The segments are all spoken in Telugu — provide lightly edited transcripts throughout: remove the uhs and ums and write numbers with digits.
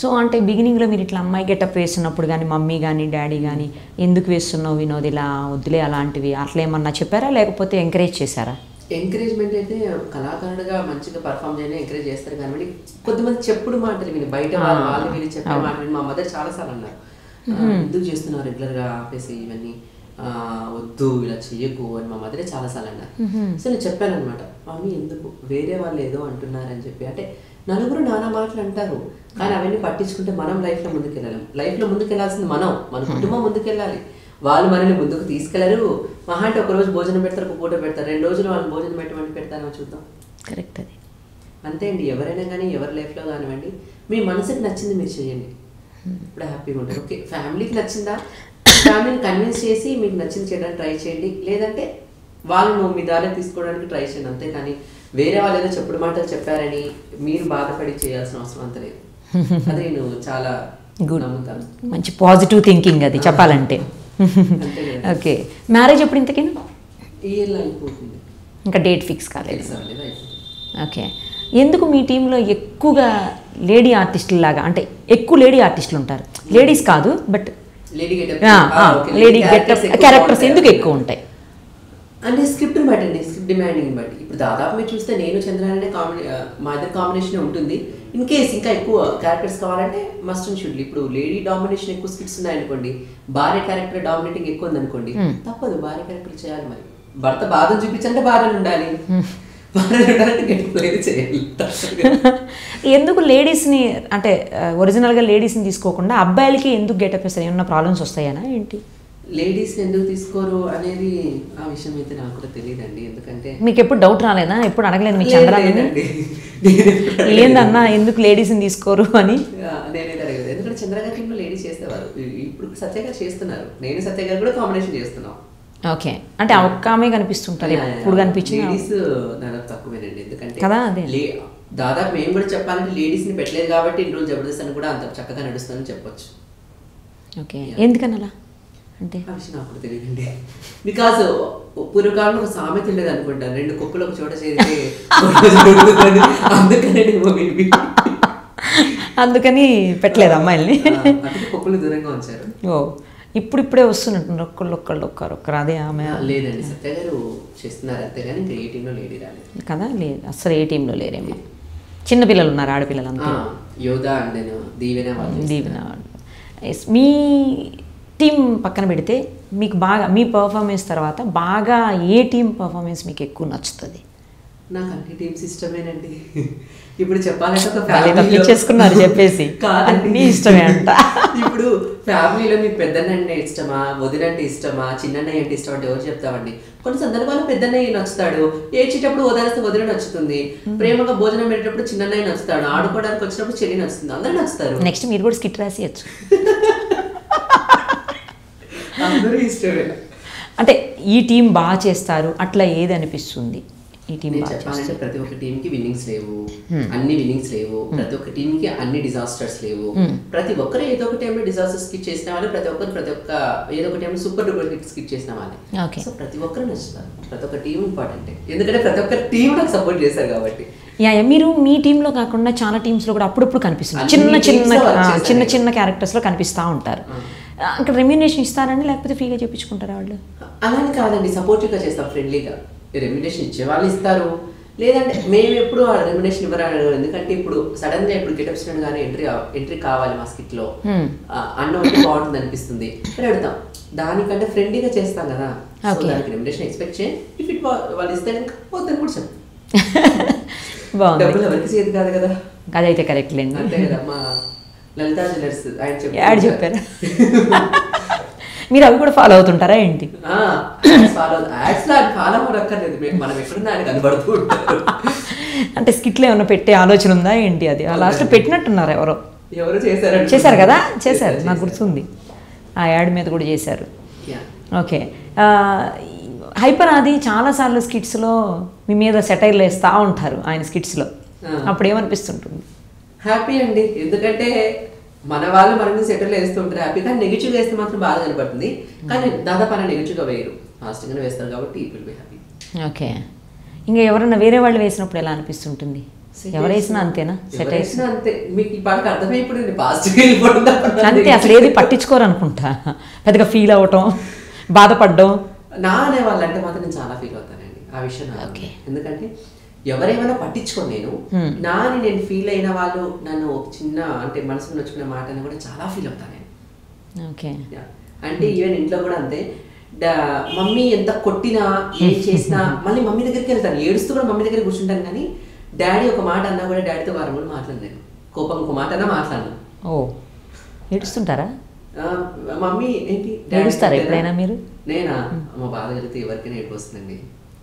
సో అంటే బిగినింగ్లో మీరు ఇట్లా అమ్మాయి గెటప్ వేస్తున్నప్పుడు కానీ మమ్మీ కానీ డాడీ కానీ ఎందుకు వేస్తున్నావు వినోద్ ఇలా వద్దులే అలాంటివి అట్లా ఏమన్నా చెప్పారా లేకపోతే ఎంకరేజ్ చేశారా? ఎంకరేజ్మెంట్ అయితే కళాకారుడుగా మంచిగా పర్ఫామ్ చేయని ఎంకరేజ్ చేస్తారు కానీ కొద్దిమంది చెప్పుడు మాటలు విని బయట వాళ్ళు వీళ్ళు చెప్పే మాటలు మా మదర్ చాలాసార్లు అన్నారు, ఎందుకు చేస్తున్నారు రెగ్యులర్గా ఆపేసి ఇవన్నీ వద్దు ఇలా చెయ్యకు అని మా మదరే చాలాసార్లు అన్నారు. సో నేను చెప్పాను అనమాట, మమ్మీ ఎందుకు వేరే వాళ్ళు ఏదో అంటున్నారని చెప్పి. అంటే నలుగురు నానా మాటలు అంటారు కానీ అవన్నీ పట్టించుకుంటే మనం లైఫ్లో ముందుకెళ్ళాలి. లైఫ్లో ముందుకెళ్లాల్సింది మన కుటుంబం ముందుకెళ్ళాలి. వాళ్ళు మనల్ని ముందుకు తీసుకెళ్లరు. మహా అంటే ఒక రోజు భోజనం పెడతారు, ఒక పూట పెడతారు, 2 రోజులు వాళ్ళు భోజనం పెట్టమంటే పెడతారో చూద్దాం. కరెక్ట్, అది అంతే అండి. ఎవరైనా కానీ ఎవరి లైఫ్లో కానివ్వండి, మీ మనసుకి నచ్చింది మీరు చేయండి, ఇప్పుడు హ్యాపీగా ఉంటారు. ఓకే, ఫ్యామిలీకి నచ్చిందా, ఫ్యామిలీని కన్విన్స్ చేసి మీకు నచ్చింది చేయడానికి ట్రై చేయండి, లేదంటే వాళ్ళను మీ దారి తీసుకోవడానికి ట్రై చేయండి. అంతేకాని వేరే వాళ్ళు ఏదో చెప్పుడు మాటలు చెప్పారని మీరు బాధపడి చేయాల్సిన అవసరం అంత లేదు. అది నేను చాలా నమ్ముతాను. మంచి పాజిటివ్ థింకింగ్ అది చెప్పాలంటే. ఓకే, మ్యారేజ్ ఎప్పుడు ఇంతకీ? ఈ ఇయర్లో అయిపోతుంది, ఇంకా డేట్ ఫిక్స్ కాలేదు. ఓకే, ఎందుకు మీ టీంలో ఎక్కువగా లేడీ ఆర్టిస్టులు లాగా, అంటే ఎక్కువ లేడీ ఆర్టిస్టులు ఉంటారు, లేడీస్ కాదు బట్ లేడీ గెటప్ క్యారెక్టర్స్ ఎందుకు ఎక్కువ ఉంటాయి అంటే స్క్రిప్ట్ని బట్టి అండి, స్క్రిప్ట్ డిమాండింగ్ బట్టి. ఇప్పుడు దాదాపు మీరు చూస్తే నేను చంద్రానే మా ఇద్దరు కాంబినేషన్ ఉంటుంది. ఇన్ కేస్ ఇంకా ఎక్కువ క్యారెక్టర్స్ కావాలంటే మస్ట్ అండ్ షుడ్. ఇప్పుడు లేడీ డామినేషన్ ఎక్కువ స్క్రిప్ట్స్ ఉన్నాయనుకోండి, భార్య క్యారెక్టర్ డామినేటింగ్ ఎక్కువ ఉందనుకోండి, తప్పదు భార్య క్యారెక్టర్ చేయాలి. మరి భర్త బాధను చూపించంటే భార్యలు ఉండాలి, భార్యలు ఉండాలంటే గెటప్ లేదు చేయాలి. ఎందుకు లేడీస్ని అంటే ఒరిజినల్గా లేడీస్ని తీసుకోకుండా అబ్బాయిలకి ఎందుకు గెటప్ వేస్తారు? ఏమన్నా ప్రాబ్లమ్స్ వస్తాయనా ఏంటి? లేడీస్ని ఎందుకు తీసుకోరు అనేది ఆ విషయం అయితే నాకు కూడా తెలియదండి. ఎందుకంటే మీకు ఎప్పుడు డౌట్ రాలేదా? ఎప్పుడు అడగలేదు మీ చంద్రాన్ని ఏందన్నా ఎందుకు లేడీస్ని తీసుకోరు అని? నేనైతే అడగలేదు, ఎందుకంటే చంద్రగారి టీంలో లేడీస్ చేసేవారు. ఇప్పుడు సత్య గారు చేస్తున్నారు, నేను సత్య గారు కూడా కాంబినేషన్ చేస్తున్నాం. ఓకే, అంటే ఒక్క ఆమె కనిపిస్తుంటారు, ఎప్పుడు కనిపించింది లేడీస్ దాదాపు తక్కువేనండి. ఎందుకంటే కదా అదే దాదాపు మేము కూడా చెప్పాలంటే లేడీస్ని పెట్టలేదు కాబట్టి ఇన్ని రోజులు జబర్దస్త్ అని కూడా అంత చక్కగా నడుస్తుందని చెప్పొచ్చు. ఓకే, ఎందుకని అలా అంటే ఆ విషయం నాకు తెలియదండి. బికాజ్ పూర్వకాలంలో ఒక సామెత ఉండేది అనుకుంటాను, 2 కుక్కలు ఒక చోట చేరితే అందుకని పెట్టలేదు అమ్మాయిల్ని, కుక్కలు దూరంగా ఉంచారు. ఓ ఇప్పుడే వస్తున్నట్టు ఒక్కరు అదే ఆమె లేదండి, సత్య గారు చేస్తున్నారు అంతే కానీ ఇంకా ఏ టీంలో లేడీ రాలేదు కదా. లేదు అసలు ఏ టీంలో లేరేమో, చిన్నపిల్లలు ఉన్నారు, ఆడపిల్లలు అంతా. యోధా అండ్ నేను దీవెన. మీ టీం పక్కన పెడితే మీకు బాగా మీ పర్ఫార్మెన్స్ తర్వాత బాగా ఏ టీం పర్ఫార్మెన్స్ మీకు ఎక్కువ నచ్చుతుంది? నాకు అన్ని టీమ్స్ ఇష్టమేనండి. ఇప్పుడు చెప్పాలంటే ఒక ఫ్యామిలీ చేసుకున్నారు చెప్పేసి అన్ని ఇష్టమే అంట. ఇప్పుడు ఫ్యామిలీలో మీకు పెద్దన్న అంటే ఇష్టమా, వదినంటే ఇష్టమా, చిన్నన్నయ్య అంటే ఇష్టం అంటే ఎవరు చెప్తామండి? కొన్ని సందర్భాలు పెద్దన్నయ్య నచ్చుతాడు, ఏడ్చేటప్పుడు వదిలేస్తే వదిన నచ్చుతుంది, ప్రేమగా భోజనం పెట్టేటప్పుడు చిన్నన్నయ్య నచ్చుతాడు, ఆడుకోవడానికి వచ్చినప్పుడు చెల్లి నచ్చుతుంది, అందరూ నచ్చుతారు. నెక్స్ట్ మీరు కూడా స్కిట్ రాసియచ్చు. అందరూ ఇష్టమే. అంటే ఈ టీం బాగా చేస్తారు అట్లా ఏది అనిపిస్తుంది? ఈ టీం చెప్పాలంటే ప్రతి ఒక్క టీంకి విన్నింగ్స్ లేవు, అన్ని విన్నింగ్స్ లేవు, ప్రతి ఒక్క టీంకి అన్ని డిజాస్టర్స్ లేవు. ప్రతి ఒక్కరు ఏదో ఒక టైంలో డిజాస్టర్ స్కిట్ చేసిన వాళ్ళు, ప్రతి ఒక్క ఏదో ఒక టైంలో సూపర్ డూపర్ హిట్ స్కిట్ చేసిన వాళ్ళే. సో ప్రతి ఒక్కరు నచ్చుతారు, ప్రతి ఒక్క టీం ఇంపార్టెంట్, ఎందుకంటే ప్రతి ఒక్క టీం నాకు సపోర్ట్ చేశారు కాబట్టి. మీరు మీ టీంలో కాకుండా చాలా టీమ్స్లో కూడా అప్పుడప్పుడు కనిపిస్తున్నారు, చిన్న చిన్న క్యారెక్టర్స్లో కనిపిస్తూ ఉంటారు. అక్కడ రెమ్యునరేషన్ ఇస్తారండి లేకపోతే ఫ్రీగా చేయించుకుంటారా వాళ్ళు? అలానే కాదండి, సపోర్టివ్గా చేస్తాం, ఫ్రెండ్లీగా. రెమ్యునరేషన్ ఇచ్చే వాళ్ళు ఇస్తారు, లేదంటే మేము ఎప్పుడు రెమ్యునరేషన్ ఇవ్వరు. ఎందుకంటే ఇప్పుడు సడన్ గా ఇప్పుడు గెటప్ స్టూడెంట్ గానీ ఎంట్రీ కావాలి మా స్కిట్ లో అన్న ఉంటే బాగుంటుంది అనిపిస్తుంది, పెడతాం. దానికంటే ఫ్రెండ్లీగా చేస్తాం కదా, దానికి రెమ్యునరేషన్ ఎక్స్పెక్ట్ చేయండి. ఇఫ్ ఇట్ వాళ్ళు ఇస్తే కనుక వద్దని కూడా చెప్పండి, డబ్బులు ఎవరికి చేతి కాదు కదా. అదైతే కరెక్ట్ లేండి, అంతే కదా. మా లలితా జ్యువెలర్స్ ఆయన చెప్పారు, మీరు అవి కూడా ఫాలో అవుతుంటారా ఏంటి? అంటే స్కిట్లో ఏమన్నా పెట్టే ఆలోచన ఉందా ఏంటి? అది లాస్ట్ పెట్టినట్టున్నారు, ఎవరు చేశారు కదా, చేశారు, నాకు గుర్తుంది. ఆ యాడ్ మీద కూడా చేశారు. ఓకే, హైపర్ ఆది చాలాసార్లు స్కిట్స్లో మీ మీద సెటైర్లు వేస్తూ ఉంటారు ఆయన స్కిట్స్లో, అప్పుడు ఏమనిపిస్తుంటుంది? హ్యాపీ అండి, ఎందుకంటే మన వాళ్ళు మన మీద సెటైర్లు వేస్తూ ఉంటారు హ్యాపీ, కానీ నెగిటివ్గా వేస్తే మాత్రం బాగా కనపడుతుంది. కానీ దాదాపు అలా నెగిటివ్గా వేయరు, పాజిటివ్గానే వేస్తారు కాబట్టి it will be happy. Okay, ఇంకా ఎవరన్నా వేరే వాళ్ళు వేసినప్పుడు ఎలా అనిపిస్తుంటుంది? ఎవరేసినా అంతేనా? సెట్ వేసినా అంతే. మీకు ఈ పాటకు అర్థమైపోయింది, పాజిటివ్ వెళ్ళిపోవడం అంతే. అసలు ఏది పట్టించుకోరు అనుకుంటా, పెద్దగా ఫీల్ అవ్వటం, బాధపడడం. నా అనే వాళ్ళంటే మాత్రం నేను చాలా ఫీల్ అవుతానండి ఆ విషయం. ఎందుకంటే ఎవరేమైనా పట్టించుకోను నేను. నాని నేను ఫీల్ అయిన వాళ్ళు నన్ను ఒక చిన్న అంటే మనసుకు నచ్చుకునే మాట అని కూడా చాలా ఫీల్ అవుతాను నేను. ఓకే. అంటే ఈవెన్ ఇంట్లో కూడా అంతే. మమ్మీ ఎంత కొట్టినా ఏం చేసినా మళ్ళీ మమ్మీ దగ్గరికి వెళ్తాను, ఏడుస్తూ కూడా మమ్మీ దగ్గర కూర్చుంటాను. కానీ డాడీ ఒక మాట అన్నా కూడా డాడీతో వారం కూడా మాట్లాడలేను. కోపం ఒక మాట అన్నా మాట్లాడను. ఓ, ఏడుస్తుంటారా? మమ్మీ ఏంటి ఏడుస్తారా ఎప్పుడైనా మీరు? నేనా? మా బాధ కలిగితే ఎవరికైనా ఏడుపు వస్తుందండి.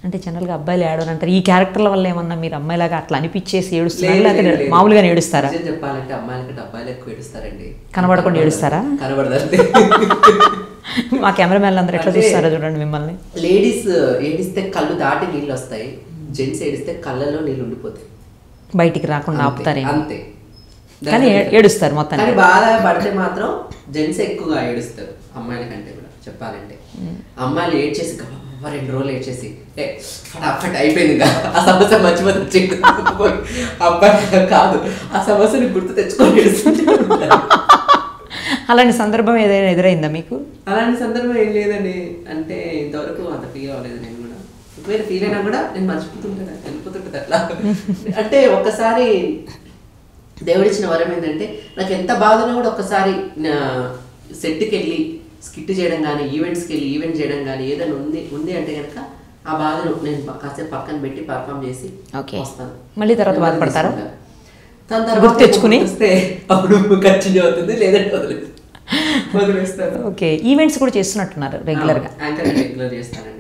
అంటే జనరల్గా అబ్బాయిలు ఏడవనంటారు. ఈ క్యారెక్టర్ల వల్ల ఏమన్నా మీరు అమ్మాయిలాగా అట్లా అనిపించేసి ఏడుస్తారు, లేకపోతే మామూలుగా ఏడుస్తారా? చెప్పాలంటే అమ్మాయిల కంటే అబ్బాయిలు ఎక్కువ ఏడుస్తారండి. కనబడకుండా ఏడుస్తారా? కనబడదండి. మా కెమెరామెన్లు అందరూ ఎట్లా చూస్తారో చూడండి మిమ్మల్ని. లేడీస్ ఏడిస్తే కళ్ళు దాటి నీళ్ళు వస్తాయి, జెంట్స్ ఏడిస్తే కళ్ళలో నీళ్ళు ఉండిపోతాయి, బయటికి రాకుండా ఆపుతారే. అంతే. కానీ ఏడుస్తారు మొత్తం. కానీ బాధ పడితే మాత్రం జెంట్స్ ఎక్కువగా ఏడుస్తారు అమ్మాయిల కంటే కూడా చెప్పాలంటే. అమ్మాయిలు ఏడ్చేసి 2 రోజులు ఏడ్చేసి ఫటాఫట్ అయిపోయింది కదా, ఆ సమస్య మర్చిపోతే అబ్బాయి కాదు, ఆ సమస్యని గుర్తు తెచ్చుకొని ఏడుస్తుంటారు. అలాంటి సందర్భం ఏదైనా ఎదురైందా మీకు? అలాంటి సందర్భం ఏం లేదండి. అంటే ఇంతవరకు అంత ఫీల్ అవ్వలేదు నేను కూడా. ఒకవేళ ఫీల్ అయినా కూడా నేను మర్చిపోతుంటాను, వెళ్ళిపోతుంటుంది అట్లా. అంటే ఒక్కసారి దేవుడిచ్చిన వరం ఏంటంటే నాకు ఎంత బాధనో కూడా ఒక్కసారి సెట్కి వెళ్ళి స్కిట్ చేయడం కానీ, ఈవెంట్స్కి వెళ్ళి ఈవెంట్ చేయడం కానీ ఏదైనా ఉంది అంటే కనుక ఆ బాధను నేను కాసేపు పక్కన పెట్టి పర్ఫామ్ చేసి వస్తాను. మళ్ళీ తర్వాత బాధపడతారా? దాని తర్వాత తెచ్చుకుని వస్తే అప్పుడు కంటిన్యూ అవుతుంది, లేదంటే వదిలేస్తాను. ఓకే. ఈవెంట్స్ కూడా చేస్తున్నట్టున్నారు రెగ్యులర్గా? రెగ్యులర్ చేస్తానండి.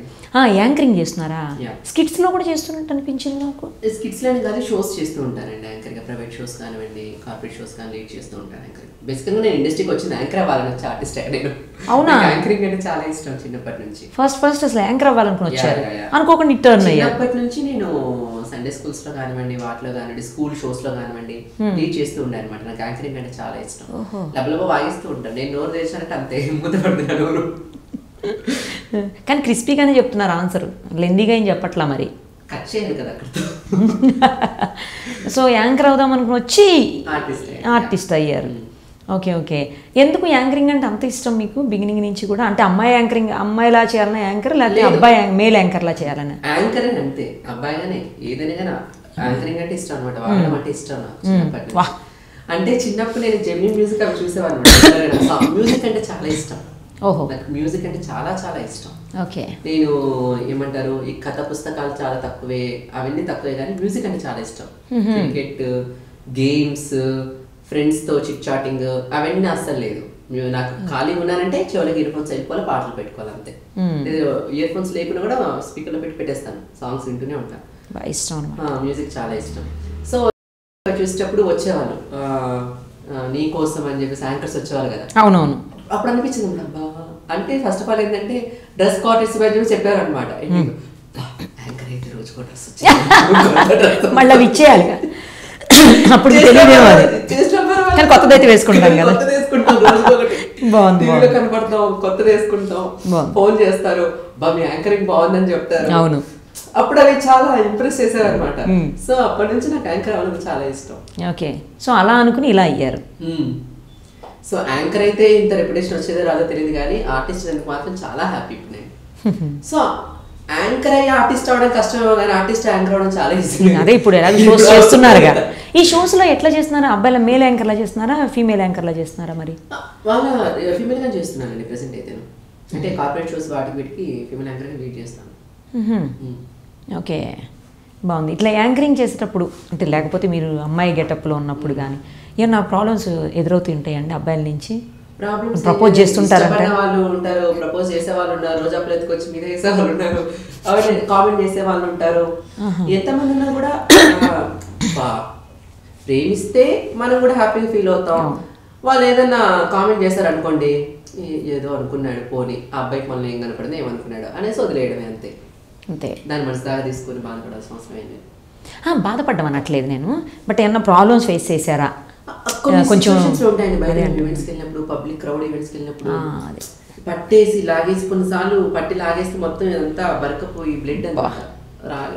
యాంకరింగ్ చేస్తున్నారా? స్కిట్స్లో కూడా చేస్తున్నట్టు అనిపించింది నాకు. స్కిట్స్లో కానీ షోస్ చేస్తూ ఉంటానండి యాంకర్గా. ప్రైవేట్ షోస్ కానివ్వండి, కార్పొరేట్ షోస్ కానీ లీడ్ చేస్తూ ఉంటాను యాంకర్. బేసిక్గా నేను ఇండస్ట్రీకి వచ్చిన యాంకర్ అవ్వాలని వచ్చి ఆర్టిస్ట్ నేను. అవునా? యాంకరింగ్ అంటే చాలా ఇష్టం చిన్నప్పటి నుంచి. ఫస్ట్ అసలు యాంకర్ అవ్వాలనుకుని వచ్చారు, అనుకోకుండా టర్న్ అయ్యారు. చిన్నప్పటి నుంచి నేను సండే స్కూల్స్ లో కానివ్వండి, వాటిలో కానివ్వండి, స్కూల్ షోస్ లో కానివ్వండి లీడ్ చేస్తూ ఉండే అనమాట. నాకు యాంకరింగ్ అంటే చాలా ఇష్టం. లబ్బలబ్బ వాయిస్తూ ఉంటాను. నేను నోరు తెరిచానంటే అంతే ముందు పడుతున్నా నోరు. కానీ క్రిస్పీగానే చెప్తున్నారు ఆన్సర్, లెందీగా ఏం చెప్పట్లా మరి. కట్ చేయాలి కదా అక్కడ. సో యాంకర్ అవుదాం అనుకుని వచ్చి ఆర్టిస్ట్ అయ్యారు. ఓకే. ఎందుకు యాంకరింగ్ అంటే అంత ఇష్టం మీకు బిగినింగ్ నుంచి కూడా? అంటే అమ్మాయి యాంకరింగ్ అమ్మాయిలా చేయాలన్నా యాంకర్, లేకపోతే అబ్బాయి మేల్ యాంకర్లా చేయాలన్నా? యాంకర్ అంతే, అబ్బాయిగానే ఏదైనా కానీ యాంకరింగ్ అంటే ఇష్టం అనమాట. వాడడం అంటే ఇష్టం నాకు చిన్నప్పటి. అంటే చిన్నప్పుడు నేను జెమిని మ్యూజిక్ అవి చూసేవాడిని. మ్యూజిక్ అంటే చాలా ఇష్టం. ఓహో. నాకు మ్యూజిక్ అంటే చాలా చాలా ఇష్టం. ఓకే. నేను ఏమంటారు, ఈ కథ పుస్తకాలు చాలా తక్కువే, అవన్నీ తక్కువే, కానీ మ్యూజిక్ అంటే చాలా ఇష్టం. క్రికెట్, గేమ్స్, ఫ్రెండ్స్తో చిట్ చాటింగ్ అవన్నీ అస్సలు లేదు. నాకు ఖాళీ ఉన్నానంటే చెవులకి ఇయర్ ఫోన్స్ వెళ్ళిపోవాలి, పాటలు పెట్టుకోవాలి అంతే. ఇయర్ ఫోన్స్ లేకుండా కూడా స్పీకర్లో పెట్టేస్తాను, సాంగ్స్ వింటూనే ఉంటాను. ఇష్టం, మ్యూజిక్ చాలా ఇష్టం. సో చూసేటప్పుడు వచ్చేవాళ్ళు నీ కోసం అని చెప్పేసి యాంకర్స్ వచ్చేవాళ్ళు కదా. అవునవును. అప్పుడు అనిపించింది అబ్బా. అంటే ఫస్ట్ ఆఫ్ ఆల్ ఏంటంటే డ్రెస్ కాటర్స్ చెప్పారు అనమాట. యాంకర్ అయితే రోజుకో డ్రెస్ మళ్ళీ ఇచ్చేయాలి, అప్పుడు తెలియదేమో అది. కానీ కొత్తది అయితే వేసుకుంటాం కదా. బాగుంది, కనపడతాం, కొత్తది వేసుకుంటాం, ఫోన్ చేస్తారు, బా మీ యాంకరింగ్ బాగుందని చెప్తారు. అవును. అప్పుడు అవి చాలా ఇంప్రెస్ చేశారు అనమాట. సో అప్పటి నుంచి నాకు యాంకర్ అవ్వడం చాలా ఇష్టం. ఓకే. సో అలా అనుకుని ఇలా అయ్యారు. సో యాంకర్ అయితే ఇంత రెప్యుటేషన్ వచ్చేదో రాదో తెలియదు, కానీ ఆర్టిస్ట్ అందుకు మాత్రం చాలా హ్యాపీ ఇప్పుడు నేను. సో యాంకర్ అయ్యి ఆర్టిస్ట్ అవ్వడం కష్టమేమో, కానీ ఆర్టిస్ట్ యాంకర్ అవ్వడం చాలా ఈజీ. అదే ఇప్పుడు ఎలా షోస్ చేస్తున్నారు కదా. ఈ షోస్ లో ఎట్లా చేస్తున్నారా? అబ్బాయిల మేల్ యాంకర్లా చేస్తున్నారా, ఫీమేల్ యాంకర్లా చేస్తున్నారా? మరి వాళ్ళ ఫీమేల్ గా చేస్తున్నానండి ప్రెసెంట్ అయితే. అంటే కార్పొరేట్ షోస్ వాటికి వీటికి ఫీమేల్ యాంకర్ లీడ్ చేస్తాను. ఓకే, బాగుంది. ఇట్లా యాంకరింగ్ చేసేటప్పుడు అంటే లేకపోతే మీరు అమ్మాయి గెటప్లో ఉన్నప్పుడు కానీ ఏమన్నా ప్రాబ్లమ్స్ ఎదురవుతూ ఉంటాయండి అబ్బాయిల నుంచి? ప్రపోజ్ చేస్తుంటారంటే వాళ్ళు ఉంటారు, ప్రపోజ్ చేసే వాళ్ళు ఉన్నారు, రోజా ప్లేత్కి వచ్చి మీద వేసే వాళ్ళు ఉన్నారు, కామెంట్ చేసే వాళ్ళు ఉంటారు. ఎంతమంది ఉన్నా కూడా ప్రేమిస్తే మనం కూడా హ్యాపీగా ఫీల్ అవుతాం. వాళ్ళు ఏదన్నా కామెంట్ చేశారు అనుకోండి, ఏదో అనుకున్నాడు పోనీ, ఆ అబ్బాయికి మనల్ని ఏం కనపడింది, ఏమనుకున్నాడు అనేసి వదిలేయడమే అంతే. దాన్ని మనసు దాకా తీసుకుని బాధపడాల్సిన అవసరం ఏం లేదు. బాధపడ్డం అనట్లేదు నేను, బట్ ఏమన్నా ప్రాబ్లమ్స్ ఫేస్ చేశారా? కొంచెం ఉంటాయండి బయట ఈవెంట్స్కి వెళ్ళినప్పుడు, పబ్లిక్ క్రౌడ్ ఈవెంట్స్కి వెళ్ళినప్పుడు పట్టేసి లాగేసి, కొన్నిసార్లు పట్టి లాగేసి మొత్తం ఇదంతా బరకపోయి బ్లడ్ అంతా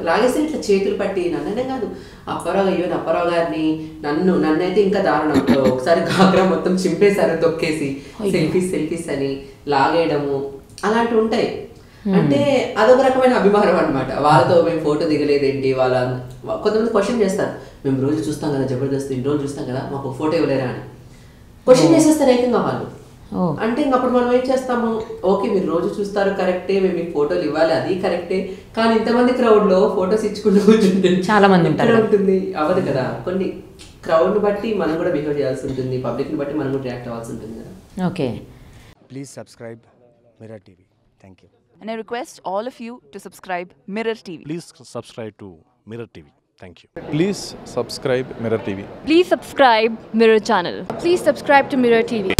లాగేస్తే ఇట్లా చేతులు పట్టి నన్ననే కాదు అప్పారావు గారిని నన్నైతే ఇంకా దారుణం. ఒకసారి గాగ్రా మొత్తం చింపేశారు తొక్కేసి, సెల్ఫీస్ అని లాగేయడము అలాంటివి ఉంటాయి. అంటే అదొక రకమైన అభిమానం అనమాట. వాళ్ళతో మేము ఫోటో దిగలేదేంటి, కొంతమంది క్వశ్చన్ చేస్తారు, మేము రోజు చూస్తాం కదా జబర్దస్త్, ఇన్ని రోజులు చూస్తాం కదా, మాకు ఫోటో ఇవ్వలేరా అని క్వశ్చన్ చేసేస్తారు ఏకంగా వాళ్ళు. అంటే ఇంకప్పుడు మనం ఏం చేస్తాము, ఓకే మీరు రోజు చూస్తారు కరెక్టే, మేము మీకు ఫోటోలు ఇవ్వాలి అది కరెక్టే, కానీ ఇంతమంది క్రౌడ్ లో ఫోటోస్ ఇచ్చుకుంటూ కూర్చుంటే చాలా మంది ఉంటుంది, అవ్వదు కదా. కొన్ని క్రౌడ్ ని బట్టి మనం కూడా బిహేవ్ చేయాల్సి ఉంటుంది, పబ్లిక్ ని బట్టి మనం కూడా రియాక్ట్ అవ్వాల్సి ఉంటుంది కదా. Okay, please subscribe mirror TV. Thank you. And I request all of you to subscribe Mirror TV. Please subscribe to Mirror TV. Thank you. Please subscribe Mirror TV. Please subscribe Mirror channel. Please subscribe to Mirror TV.